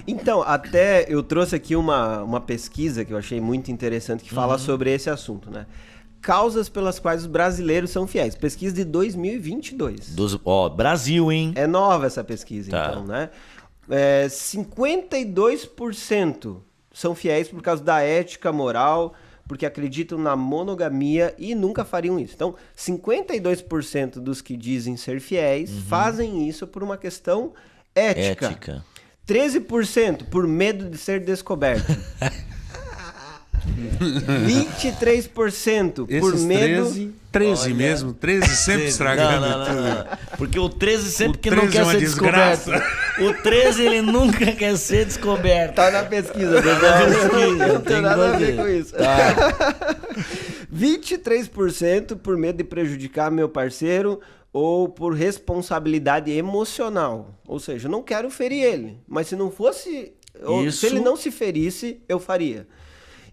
Então, até eu trouxe aqui uma pesquisa que eu achei muito interessante que fala sobre esse assunto, né? Causas pelas quais os brasileiros são fiéis. Pesquisa de 2022. Brasil, hein? É nova essa pesquisa, então, né? 52% são fiéis por causa da ética moral, porque acreditam na monogamia e nunca fariam isso. Então, 52% dos que dizem ser fiéis fazem isso por uma questão ética. 13% por medo de ser descoberto. 23% por medo... 13 mesmo? 13 sempre estragando tudo. Não. Porque o 13 sempre O que não 13 é quer uma ser desgraça. descoberto. O 13 ele nunca quer ser descoberto. Tá na pesquisa, não tem nada a ver com isso. 23% por medo de prejudicar meu parceiro ou por responsabilidade emocional. Ou seja, eu não quero ferir ele, mas se não fosse... Se ele não se ferisse, eu faria.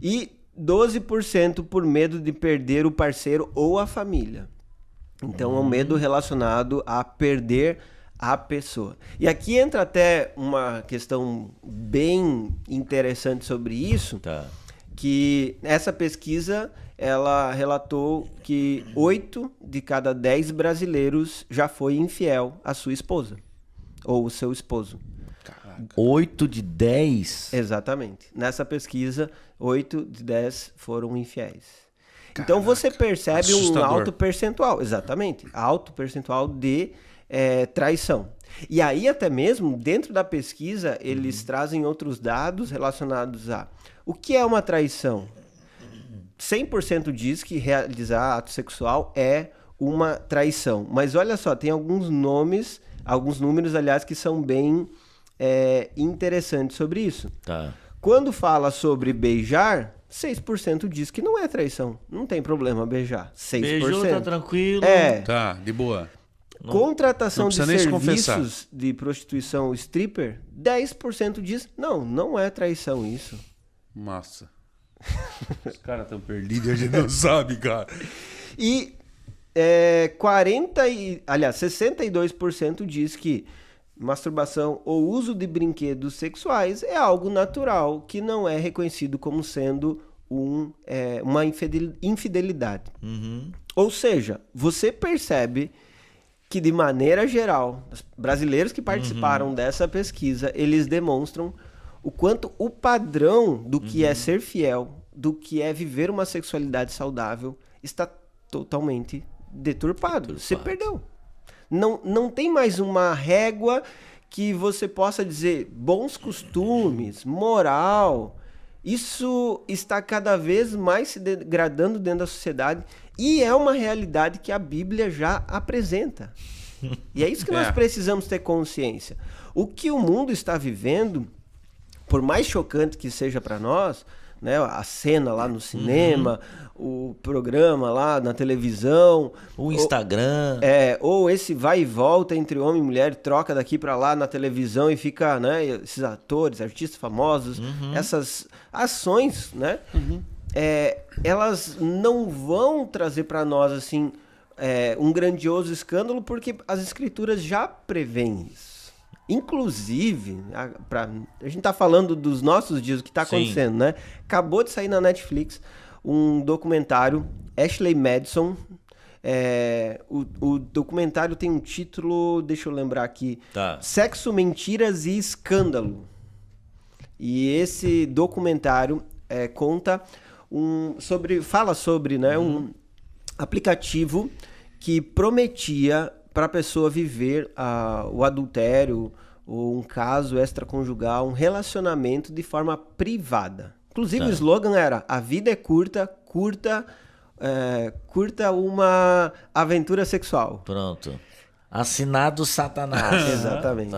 E 12% por medo de perder o parceiro ou a família. Então é um medo relacionado a perder a pessoa. E aqui entra até uma questão bem interessante sobre isso, que essa pesquisa ela relatou que 8 de cada 10 brasileiros já foi infiel à sua esposa ou o seu esposo. 8 de 10? Exatamente. Nessa pesquisa, 8 de 10 foram infiéis. Então você percebe um alto percentual, exatamente, alto percentual de traição. E aí até mesmo, dentro da pesquisa, eles trazem outros dados relacionados a o que é uma traição. 100% diz que realizar ato sexual é uma traição. Mas olha só, tem alguns números, aliás, que são bem interessantes sobre isso. Quando fala sobre beijar, 6% diz que não é traição. Não tem problema beijar. 6%. Beijou, tá tranquilo. Tá, de boa. Contratação de serviços de prostituição stripper, 10% diz, não é traição isso. Massa. Os caras estão perdidos, a gente não sabe, cara. E 62% diz que masturbação ou uso de brinquedos sexuais é algo natural que não é reconhecido como sendo uma infidelidade. Ou seja, você percebe que de maneira geral, os brasileiros que participaram dessa pesquisa, eles demonstram o quanto o padrão do que é ser fiel, do que é viver uma sexualidade saudável, está totalmente deturpado. Você perdeu. Não tem mais uma régua que você possa dizer bons costumes, moral. Isso está cada vez mais se degradando dentro da sociedade e é uma realidade que a Bíblia já apresenta. E é isso que nós precisamos ter consciência. O que o mundo está vivendo, por mais chocante que seja para nós, né, a cena lá no cinema, o programa lá na televisão, o Instagram, ou esse vai e volta entre homem e mulher, troca daqui para lá na televisão e fica, né, esses atores, artistas famosos, essas ações, né, elas não vão trazer para nós assim um grandioso escândalo, porque as escrituras já prevêem isso. Inclusive, a gente tá falando dos nossos dias, o que tá acontecendo, né? Acabou de sair na Netflix um documentário, Ashley Madison. O documentário tem um título, deixa eu lembrar aqui, Sexo, Mentiras e Escândalo. E esse documentário fala sobre, né, um aplicativo que prometia para a pessoa viver o adultério ou um caso extraconjugal, um relacionamento de forma privada. Inclusive o slogan era: a vida é curta, curta uma aventura sexual. Pronto. Assinado Satanás. Exatamente.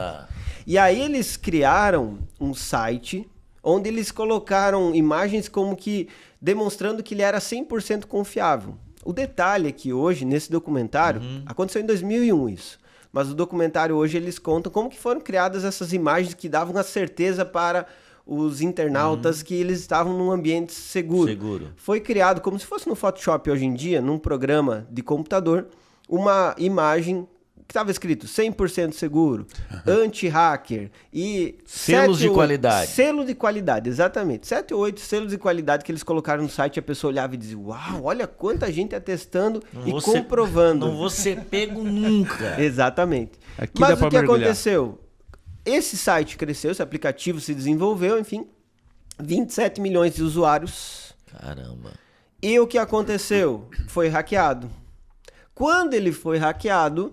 E aí eles criaram um site onde eles colocaram imagens como que demonstrando que ele era 100% confiável. O detalhe é que hoje, nesse documentário, aconteceu em 2001 isso, mas o documentário hoje eles contam como que foram criadas essas imagens que davam a certeza para os internautas que eles estavam num ambiente seguro. Foi criado como se fosse no Photoshop hoje em dia, num programa de computador, uma imagem que estava escrito 100% seguro, anti-hacker e... Selos de qualidade. Selo de qualidade, exatamente. 7 ou 8 selos de qualidade que eles colocaram no site, a pessoa olhava e dizia, uau, olha quanta gente atestando e comprovando. Não vou ser pego nunca. Exatamente. Aqui Mas dá o pra que mergulhar. aconteceu? Esse site cresceu, esse aplicativo se desenvolveu, enfim, 27 milhões de usuários. Caramba. E o que aconteceu? Foi hackeado. Quando ele foi hackeado,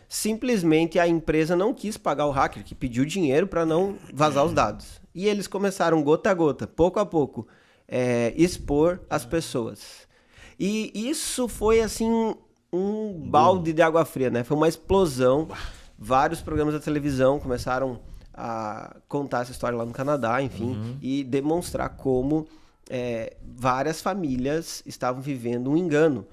simplesmente a empresa não quis pagar o hacker, que pediu dinheiro para não vazar os dados. E eles começaram, gota a gota, pouco a pouco, expor as pessoas. E isso foi, assim, um balde de água fria, né? Foi uma explosão. Vários programas da televisão começaram a contar essa história lá no Canadá, enfim, e demonstrar como várias famílias estavam vivendo um engano.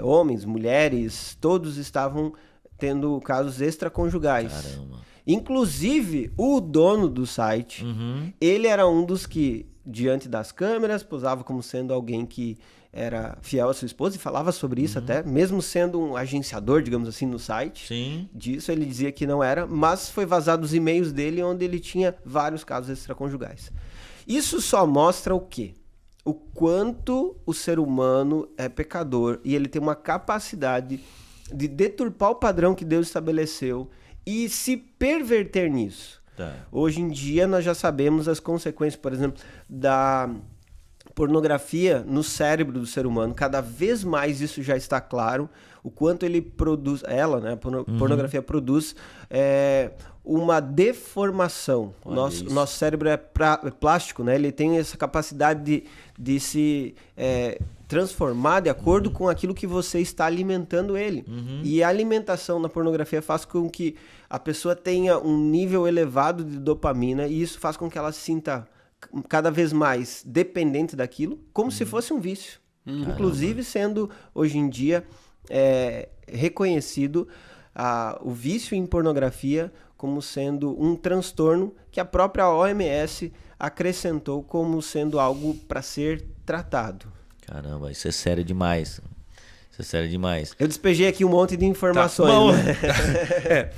Homens, mulheres, todos estavam tendo casos extraconjugais. Caramba. Inclusive, o dono do site, ele era um dos que, diante das câmeras, posava como sendo alguém que era fiel à sua esposa e falava sobre isso até, mesmo sendo um agenciador, digamos assim, no site. Sim. Disso ele dizia que não era, mas foi vazado os e-mails dele onde ele tinha vários casos extraconjugais. Isso só mostra o quê? O quanto o ser humano é pecador e ele tem uma capacidade de deturpar o padrão que Deus estabeleceu e se perverter nisso. Tá. Hoje em dia nós já sabemos as consequências, por exemplo, da pornografia no cérebro do ser humano. Cada vez mais isso já está claro, o quanto ele produz, a pornografia produz uma deformação. Nosso cérebro é plástico, né? Ele tem essa capacidade de se transformar de acordo com aquilo que você está alimentando ele. E a alimentação na pornografia faz com que a pessoa tenha um nível elevado de dopamina e isso faz com que ela se sinta cada vez mais dependente daquilo, como se fosse um vício. Inclusive sendo, hoje em dia, reconhecido o vício em pornografia como sendo um transtorno que a própria OMS acrescentou como sendo algo para ser tratado. Caramba, isso é sério demais. Isso é sério demais. Eu despejei aqui um monte de informações. Bom, né?